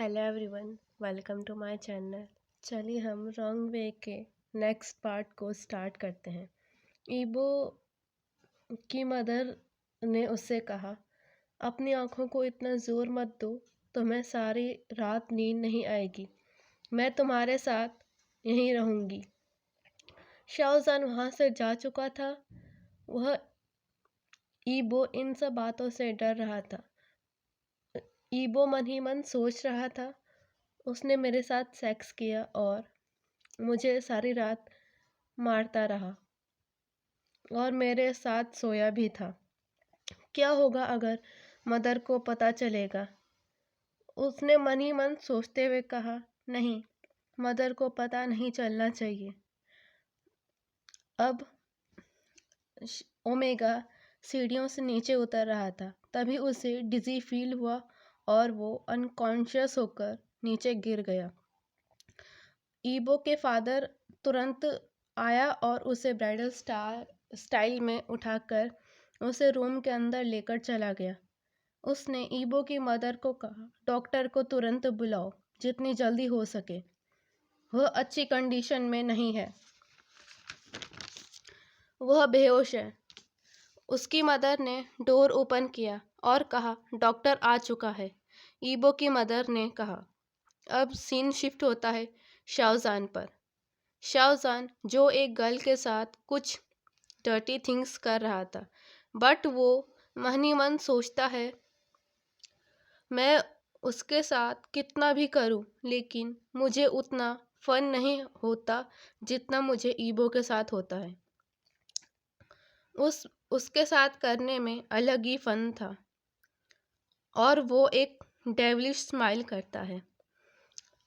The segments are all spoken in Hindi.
Hello everyone, welcome to my channel. चलिए हम रॉन्ग वे के नेक्स्ट पार्ट को स्टार्ट करते हैं। ईबो की मदर ने उससे कहा, अपनी आंखों को इतना ज़ोर मत दो, तुम्हें सारी रात नींद नहीं आएगी। मैं तुम्हारे साथ यहीं रहूँगी। शाहजहान वहाँ से जा चुका था। वह ईबो इन सब बातों से डर रहा था। ईबो मन ही मन सोच रहा था, उसने मेरे साथ सेक्स किया और मुझे सारी रात मारता रहा और मेरे साथ सोया भी था। क्या होगा अगर मदर को पता चलेगा? उसने मन ही मन सोचते हुए कहा, नहीं, मदर को पता नहीं चलना चाहिए। अब ओमेगा सीढ़ियों से नीचे उतर रहा था। तभी उसे डिजी फील हुआ और वो अनकॉन्शियस होकर नीचे गिर गया। ईबो के फादर तुरंत आया और उसे ब्राइडल स्टाइल में उठाकर उसे रूम के अंदर लेकर चला गया। उसने ईबो की मदर को कहा, डॉक्टर को तुरंत बुलाओ, जितनी जल्दी हो सके। वह अच्छी कंडीशन में नहीं है, वह बेहोश है। उसकी मदर ने डोर ओपन किया और कहा, डॉक्टर आ चुका है। ईबो की मदर ने कहा। अब सीन शिफ्ट होता है शाहजहान पर। शाहजहान जो एक गर्ल के साथ कुछ डर्टी थिंग्स कर रहा था, बट वो मन ही मन सोचता है, मैं उसके साथ कितना भी करूं, लेकिन मुझे उतना फन नहीं होता जितना मुझे ईबो के साथ होता है। उसके साथ करने में अलग ही फन था और वो एक डेविलिश स्माइल करता है।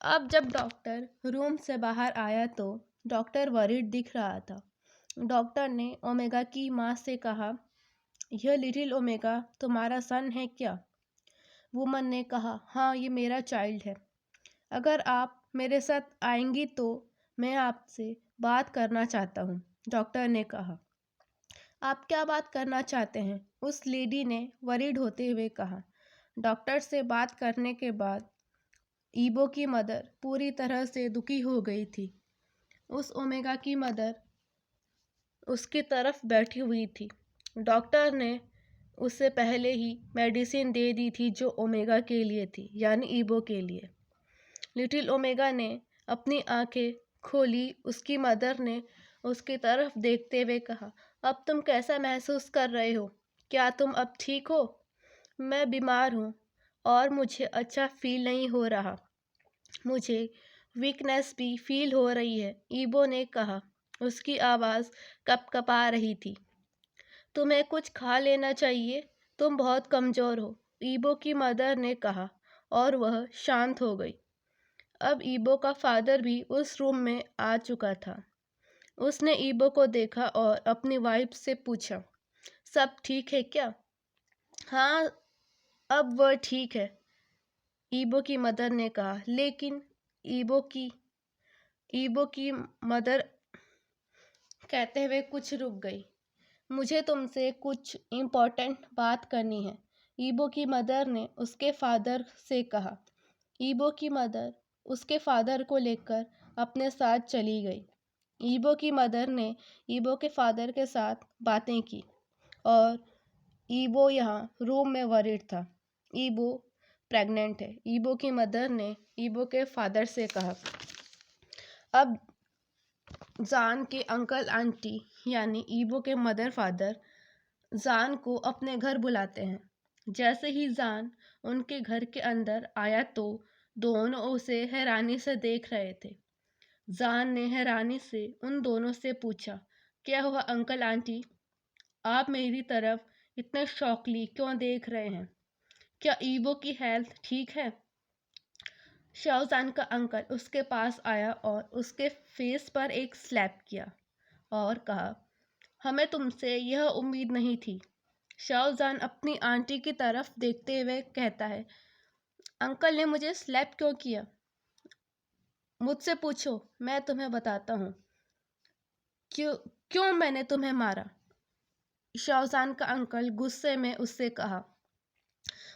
अब जब डॉक्टर रूम से बाहर आया तो डॉक्टर वरीड दिख रहा था। डॉक्टर ने ओमेगा की माँ से कहा, यह लिटिल ओमेगा तुम्हारा सन है क्या? वुमन ने कहा, हाँ, ये मेरा चाइल्ड है। अगर आप मेरे साथ आएंगी तो मैं आपसे बात करना चाहता हूँ, डॉक्टर ने कहा। आप क्या बात करना चाहते हैं? उस लेडी ने वरीड होते हुए कहा। डॉक्टर से बात करने के बाद ईबो की मदर पूरी तरह से दुखी हो गई थी। उस ओमेगा की मदर उसकी तरफ बैठी हुई थी। डॉक्टर ने उससे पहले ही मेडिसिन दे दी थी जो ओमेगा के लिए थी, यानी ईबो के लिए। लिटिल ओमेगा ने अपनी आंखें खोली। उसकी मदर ने उसकी तरफ देखते हुए कहा, अब तुम कैसा महसूस कर रहे हो? क्या तुम अब ठीक हो? मैं बीमार हूँ और मुझे अच्छा फील नहीं हो रहा। मुझे वीकनेस भी फील हो रही है, ईबो ने कहा। उसकी आवाज़ कपकपा रही थी। तुम्हें कुछ खा लेना चाहिए, तुम बहुत कमज़ोर हो, ईबो की मदर ने कहा और वह शांत हो गई। अब ईबो का फादर भी उस रूम में आ चुका था। उसने ईबो को देखा और अपनी वाइफ से पूछा, सब ठीक है क्या? हाँ, अब वह ठीक है, ईबो की मदर ने कहा। लेकिन ईबो की मदर कहते हुए कुछ रुक गई। मुझे तुमसे कुछ इम्पोर्टेंट बात करनी है, ईबो की मदर ने उसके फादर से कहा। ईबो की मदर उसके फादर को लेकर अपने साथ चली गई। ईबो की मदर ने ईबो के फादर के साथ बातें की और ईबो यहाँ रूम में वरीड था। ईबो प्रेग्नेंट है। ईबो की मदर ने ईबो के फादर से कहा। अब जान के अंकल आंटी यानी ईबो के मदर फादर जान को अपने घर बुलाते हैं। जैसे ही जान उनके घर के अंदर आया तो दोनों उसे हैरानी से देख रहे थे। जान ने हैरानी से उन दोनों से पूछा, क्या हुआ अंकल आंटी? आप मेरी तरफ इतने शॉकली क्यों देख रहे हैं? क्या ईबो की हेल्थ ठीक है? शाहजहान का अंकल उसके पास आया और उसके फेस पर एक स्लैप किया और कहा, हमें तुमसे यह उम्मीद नहीं थी। शाहजहान अपनी आंटी की तरफ देखते हुए कहता है, अंकल ने मुझे स्लैप क्यों किया? मुझसे पूछो, मैं तुम्हें बताता हूँ क्यों क्यों मैंने तुम्हें मारा। शाहजहान का अंकल गुस्से में उससे कहा।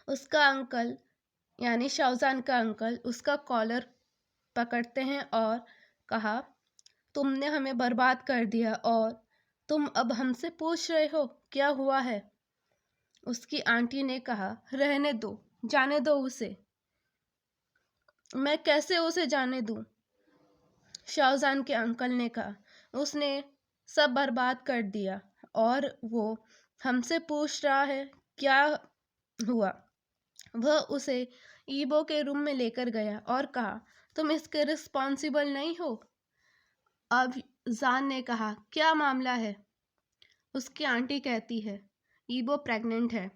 उसका अंकल यानी शाहजहान का अंकल उसका कॉलर पकड़ते हैं और कहा, तुमने हमें बर्बाद कर दिया और तुम अब हमसे पूछ रहे हो क्या हुआ है। उसकी आंटी ने कहा, रहने दो, जाने दो उसे। मैं कैसे उसे जाने दूं? शाहजहान के अंकल ने कहा, उसने सब बर्बाद कर दिया और वो हमसे पूछ रहा है क्या हुआ। वह उसे ईबो के रूम में लेकर गया और कहा, तुम इसके रिस्पॉन्सिबल नहीं हो। अब जान ने कहा, क्या मामला है? उसकी आंटी कहती है, ईबो प्रेग्नेंट है।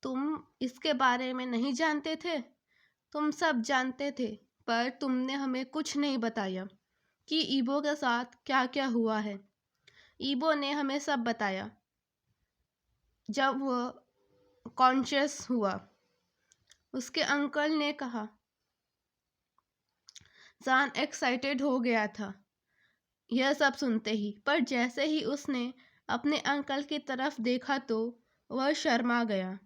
तुम इसके बारे में नहीं जानते थे? तुम सब जानते थे, पर तुमने हमें कुछ नहीं बताया कि ईबो के साथ क्या क्या हुआ है। ईबो ने हमें सब बताया जब वह कॉन्शियस हुआ। उसके अंकल ने कहा। जान एक्साइटेड हो गया था यह सब सुनते ही, पर जैसे ही उसने अपने अंकल की तरफ देखा तो वह शर्मा गया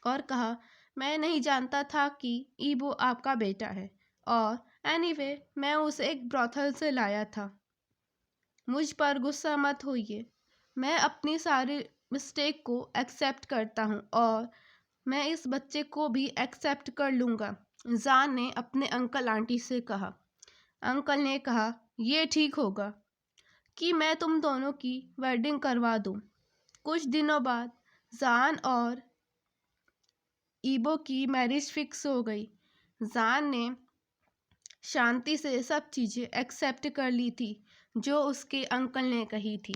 और कहा, मैं नहीं जानता था कि ईबो आपका बेटा है, और एनीवे मैं उसे एक ब्रॉथल से लाया था। मुझ पर गुस्सा मत होइए, मैं अपनी सारी मिस्टेक को एक्सेप्ट करता हूँ और मैं इस बच्चे को भी एक्सेप्ट कर लूँगा, जान ने अपने अंकल आंटी से कहा। अंकल ने कहा, ये ठीक होगा कि मैं तुम दोनों की वेडिंग करवा दूँ। कुछ दिनों बाद जान और ईबो की मैरिज फिक्स हो गई। जान ने शांति से सब चीज़ें एक्सेप्ट कर ली थी जो उसके अंकल ने कही थी।